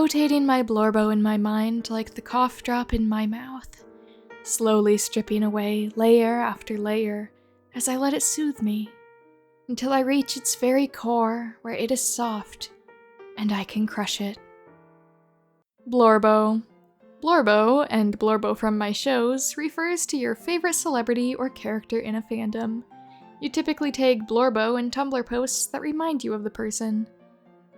rotating my Blorbo in my mind like the cough drop in my mouth, slowly stripping away layer after layer as I let it soothe me, until I reach its very core where it is soft and I can crush it. Blorbo. Blorbo, and Blorbo from my shows, refers to your favorite celebrity or character in a fandom. You typically tag Blorbo in Tumblr posts that remind you of the person.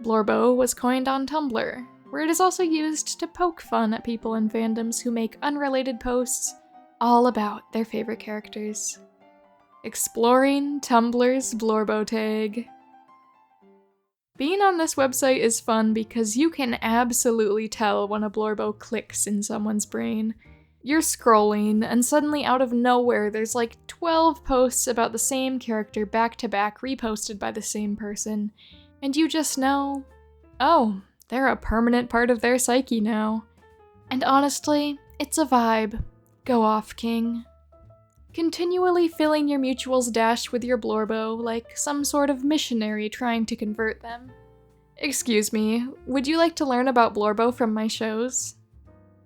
Blorbo was coined on Tumblr, where it is also used to poke fun at people in fandoms who make unrelated posts all about their favorite characters. Exploring Tumblr's Blorbo tag. Being on this website is fun because you can absolutely tell when a Blorbo clicks in someone's brain. You're scrolling, and suddenly out of nowhere there's like 12 posts about the same character back to back reposted by the same person, and you just know, oh, they're a permanent part of their psyche now. And honestly, it's a vibe. Go off, King. Continually filling your mutuals' dash with your Blorbo like some sort of missionary trying to convert them. Excuse me, would you like to learn about Blorbo from my shows?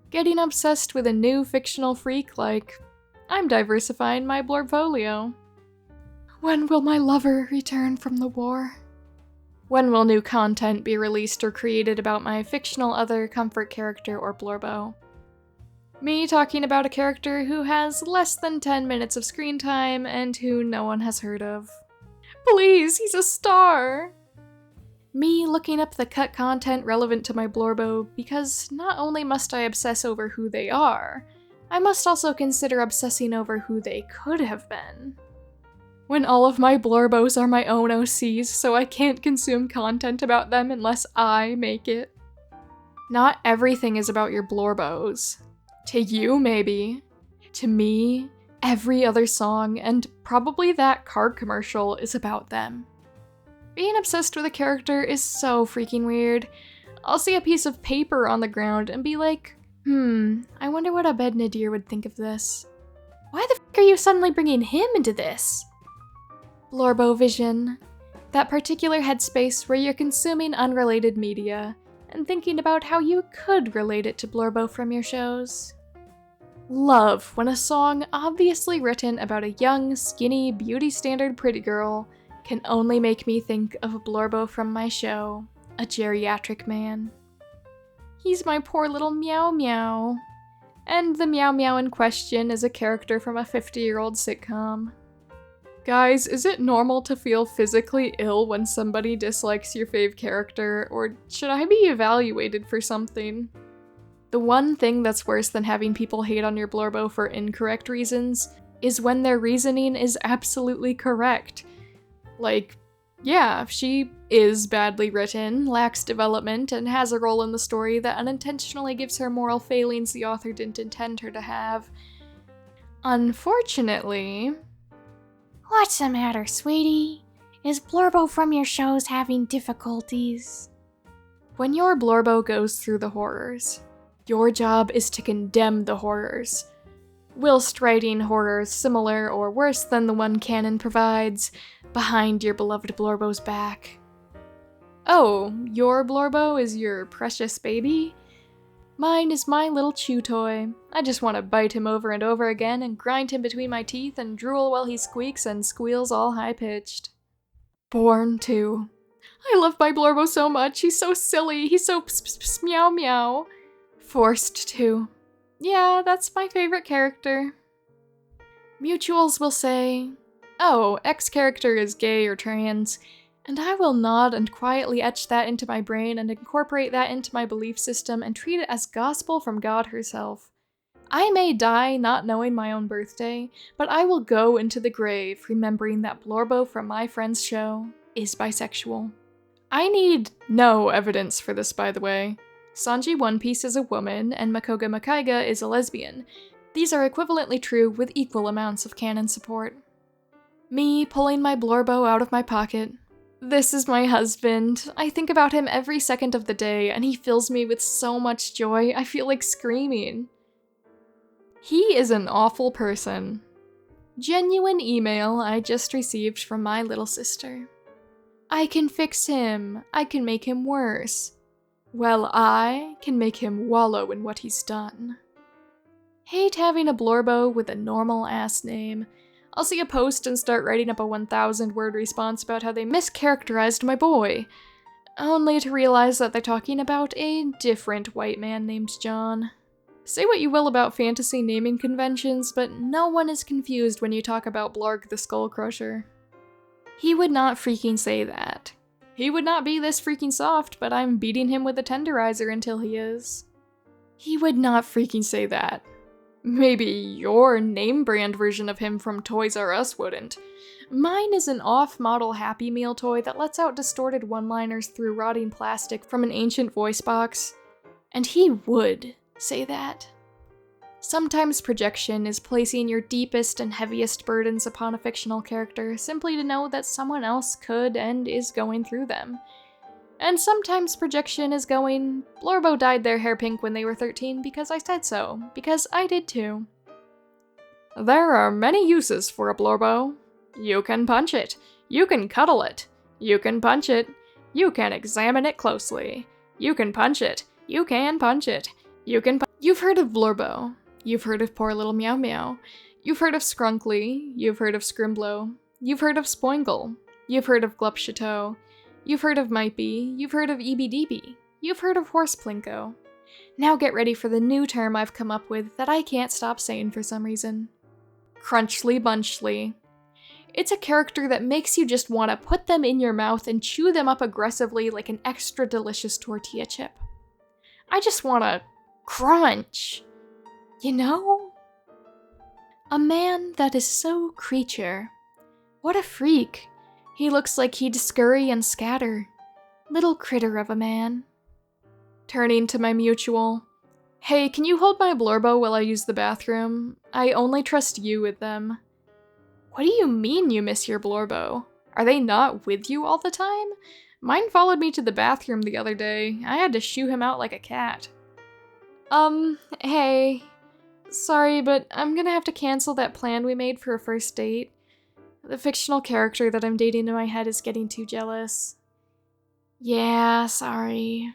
Getting obsessed with a new fictional freak like, I'm diversifying my Blorfolio. When will my lover return from the war? When will new content be released or created about my fictional other comfort character or Blorbo? Me talking about a character who has less than 10 minutes of screen time and who no one has heard of. Please, he's a star! Me looking up the cut content relevant to my Blorbo because not only must I obsess over who they are, I must also consider obsessing over who they could have been. When all of my Blorbos are my own OCs, so I can't consume content about them unless I make it. Not everything is about your Blorbos. To you, maybe. To me, every other song, and probably that car commercial, is about them. Being obsessed with a character is so freaking weird. I'll see a piece of paper on the ground and be like, I wonder what Abed Nadir would think of this. Why the f*** are you suddenly bringing him into this? Blorbo vision. That particular headspace where you're consuming unrelated media and thinking about how you could relate it to Blorbo from your shows. Love when a song obviously written about a young, skinny, beauty standard pretty girl can only make me think of Blorbo from my show, a geriatric man. He's my poor little meow meow. And the meow meow in question is a character from a 50-year-old sitcom. Guys, is it normal to feel physically ill when somebody dislikes your fave character, or should I be evaluated for something? The one thing that's worse than having people hate on your Blorbo for incorrect reasons is when their reasoning is absolutely correct. Like, yeah, she is badly written, lacks development, and has a role in the story that unintentionally gives her moral failings the author didn't intend her to have. Unfortunately... What's the matter, sweetie? Is Blorbo from your shows having difficulties? When your Blorbo goes through the horrors, your job is to condemn the horrors, whilst writing horrors similar or worse than the one canon provides, behind your beloved Blorbo's back. Oh, your Blorbo is your precious baby? Mine is my little chew toy. I just want to bite him over and over again and grind him between my teeth and drool while he squeaks and squeals all high-pitched. Born to. I love my Blorbo so much. He's so silly. He's so meow meow. Forced to. Yeah, that's my favorite character. Mutuals will say, oh, X character is gay or trans, and I will nod and quietly etch that into my brain and incorporate that into my belief system and treat it as gospel from God herself. I may die not knowing my own birthday, but I will go into the grave remembering that Blorbo from my friend's show is bisexual. I need no evidence for this, by the way. Sanji One Piece is a woman, and Makoga Makaiga is a lesbian. These are equivalently true with equal amounts of canon support. Me pulling my Blorbo out of my pocket. This is my husband. I think about him every second of the day, and he fills me with so much joy, I feel like screaming. He is an awful person. Genuine email I just received from my little sister. I can fix him. I can make him worse. Well, I can make him wallow in what he's done. Hate having a Blorbo with a normal-ass name. I'll see a post and start writing up a 1,000-word response about how they mischaracterized my boy, only to realize that they're talking about a different white man named John. Say what you will about fantasy naming conventions, but no one is confused when you talk about Blarg the Skull Crusher. He would not freaking say that. He would not be this freaking soft, but I'm beating him with a tenderizer until he is. He would not freaking say that. Maybe your name brand version of him from Toys R Us wouldn't. Mine is an off-model Happy Meal toy that lets out distorted one-liners through rotting plastic from an ancient voice box. And he would say that. Sometimes projection is placing your deepest and heaviest burdens upon a fictional character simply to know that someone else could and is going through them. And sometimes projection is going, Blorbo dyed their hair pink when they were 13 because I said so, because I did too. There are many uses for a Blorbo. You can punch it. You can cuddle it. You can punch it. You can examine it closely. You can punch it. You can punch it. You can You've heard of Blorbo. You've heard of poor little Meow Meow. You've heard of Skrunkly. You've heard of Scrimblow. You've heard of Spoingle. You've heard of Glupchateau. You've heard of Mightbe. You've heard of EBDB. You've heard of Horseplinko. Now get ready for the new term I've come up with that I can't stop saying for some reason. Crunchly Bunchly. It's a character that makes you just want to put them in your mouth and chew them up aggressively like an extra delicious tortilla chip. I just want to crunch. You know? A man that is so creature. What a freak. He looks like he'd scurry and scatter. Little critter of a man. Turning to my mutual. Hey, can you hold my Blorbo while I use the bathroom? I only trust you with them. What do you mean you miss your Blorbo? Are they not with you all the time? Mine followed me to the bathroom the other day. I had to shoo him out like a cat. Hey. Sorry, but I'm gonna have to cancel that plan we made for a first date. The fictional character that I'm dating in my head is getting too jealous. Yeah, sorry.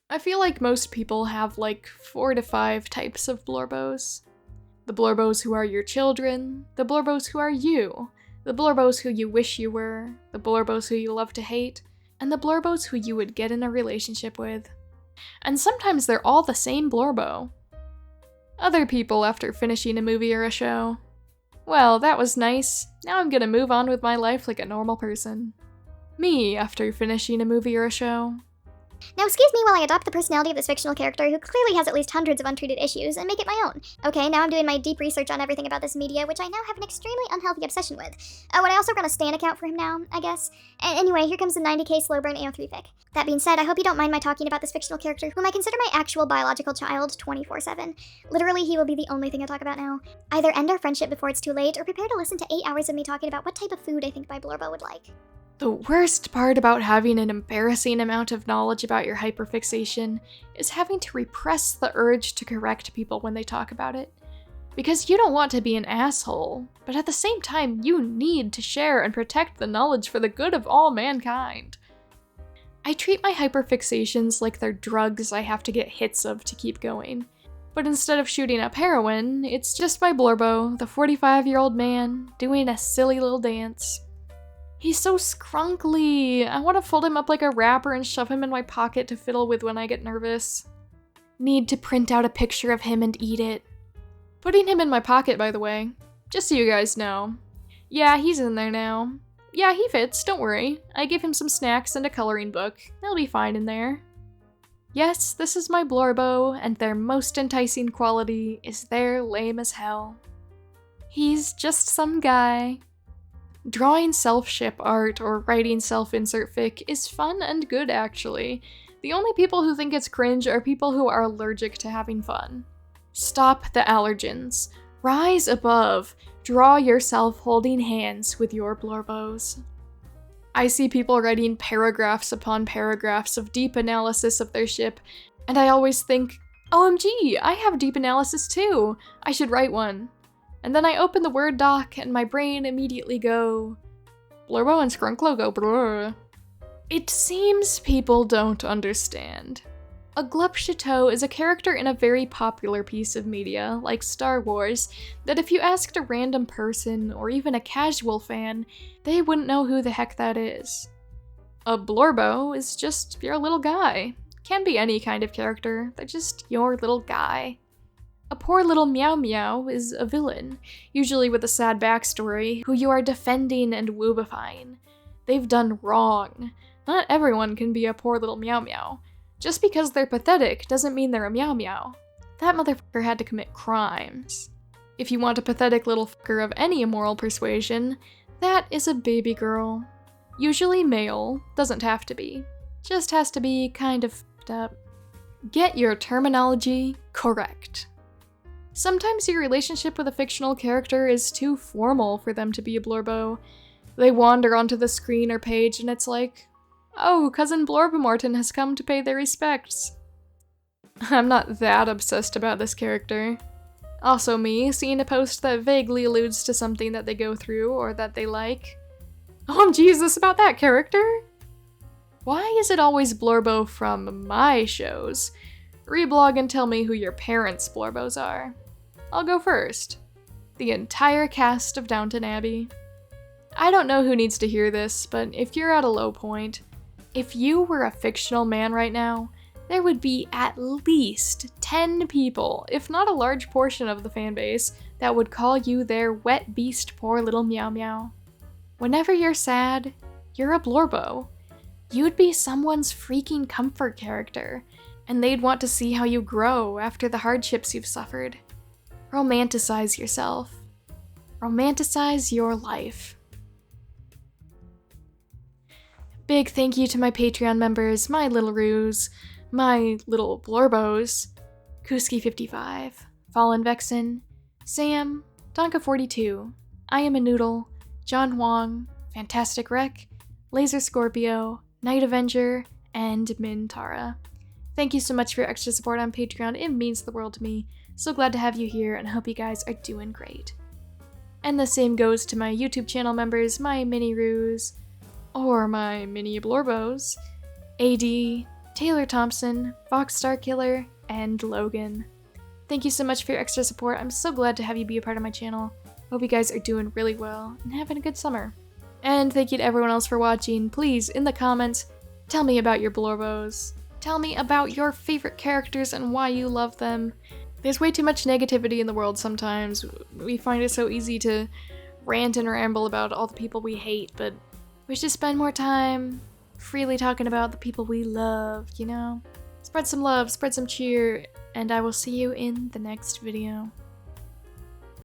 I feel like most people have like 4 to 5 types of Blorbos. The Blorbos who are your children, the Blorbos who are you, the Blorbos who you wish you were, the Blorbos who you love to hate, and the Blorbos who you would get in a relationship with. And sometimes they're all the same Blorbo. Other people after finishing a movie or a show. Well, that was nice. Now I'm gonna move on with my life like a normal person. Me after finishing a movie or a show. Now excuse me while I adopt the personality of this fictional character who clearly has at least hundreds of untreated issues and make it my own. Okay, now I'm doing my deep research on everything about this media, which I now have an extremely unhealthy obsession with. Oh, and I also run a Stan account for him now, I guess. Anyway, here comes the 90k slow burn AO3 fic. That being said, I hope you don't mind my talking about this fictional character whom I consider my actual biological child 24/7. Literally, he will be the only thing I talk about now. Either end our friendship before it's too late, or prepare to listen to 8 hours of me talking about what type of food I think my Blorbo would like. The worst part about having an embarrassing amount of knowledge about your hyperfixation is having to repress the urge to correct people when they talk about it. Because you don't want to be an asshole, but at the same time, you need to share and protect the knowledge for the good of all mankind. I treat my hyperfixations like they're drugs I have to get hits of to keep going. But instead of shooting up heroin, it's just my Blorbo, the 45-year-old man, doing a silly little dance. He's so skrunkly. I want to fold him up like a wrapper and shove him in my pocket to fiddle with when I get nervous. Need to print out a picture of him and eat it. Putting him in my pocket, by the way. Just so you guys know. Yeah, he's in there now. Yeah, he fits, don't worry. I gave him some snacks and a coloring book. They'll be fine in there. Yes, this is my Blorbo, and their most enticing quality is they're lame as hell. He's just some guy. Drawing self-ship art or writing self-insert fic is fun and good, actually. The only people who think it's cringe are people who are allergic to having fun. Stop the allergens. Rise above. Draw yourself holding hands with your Blorbos. I see people writing paragraphs upon paragraphs of deep analysis of their ship, and I always think, OMG, I have deep analysis too. I should write one. And then I open the Word doc and my brain immediately go, Blorbo and Skrunklo go brrr. It seems people don't understand. A glup chateau is a character in a very popular piece of media, like Star Wars, that if you asked a random person, or even a casual fan, they wouldn't know who the heck that is. A Blorbo is just your little guy. Can be any kind of character, they're just your little guy. A poor little Meow Meow is a villain, usually with a sad backstory, who you are defending and woobifying. They've done wrong. Not everyone can be a poor little Meow Meow. Just because they're pathetic doesn't mean they're a Meow Meow. That motherfucker had to commit crimes. If you want a pathetic little fucker of any immoral persuasion, that is a baby girl. Usually male, doesn't have to be. Just has to be kind of f***ed up. Get your terminology correct. Sometimes your relationship with a fictional character is too formal for them to be a Blorbo. They wander onto the screen or page and it's like, oh, Cousin Blorbomorton has come to pay their respects. I'm not that obsessed about this character. Also me, seeing a post that vaguely alludes to something that they go through or that they like. Oh, I'm Jesus about that character? Why is it always Blorbo from my shows? Reblog and tell me who your parents' Blorbos are. I'll go first. The entire cast of Downton Abbey. I don't know who needs to hear this, but if you're at a low point, if you were a fictional man right now, there would be at least 10 people, if not a large portion of the fanbase, that would call you their wet beast poor little Meow Meow. Whenever you're sad, you're a Blorbo. You'd be someone's freaking comfort character, and they'd want to see how you grow after the hardships you've suffered. Romanticize yourself. Romanticize your life. Big thank you to my Patreon members, my little Ruse, my little Blorbos, Kuski55, Fallen Vexen, Sam, Donka42, I Am a Noodle, John Huang, Fantastic Wreck, Laser Scorpio, Night Avenger, and Min Tara. Thank you so much for your extra support on Patreon, it means the world to me. So glad to have you here and hope you guys are doing great. And the same goes to my YouTube channel members, my mini Ruse, or my mini Blorbos, AD, Taylor Thompson, Fox Starkiller, and Logan. Thank you so much for your extra support. I'm so glad to have you be a part of my channel. Hope you guys are doing really well and having a good summer. And thank you to everyone else for watching. Please, in the comments, tell me about your Blorbos. Tell me about your favorite characters and why you love them. There's way too much negativity in the world sometimes. We find it so easy to rant and ramble about all the people we hate, but we should spend more time freely talking about the people we love, you know? Spread some love, spread some cheer, and I will see you in the next video.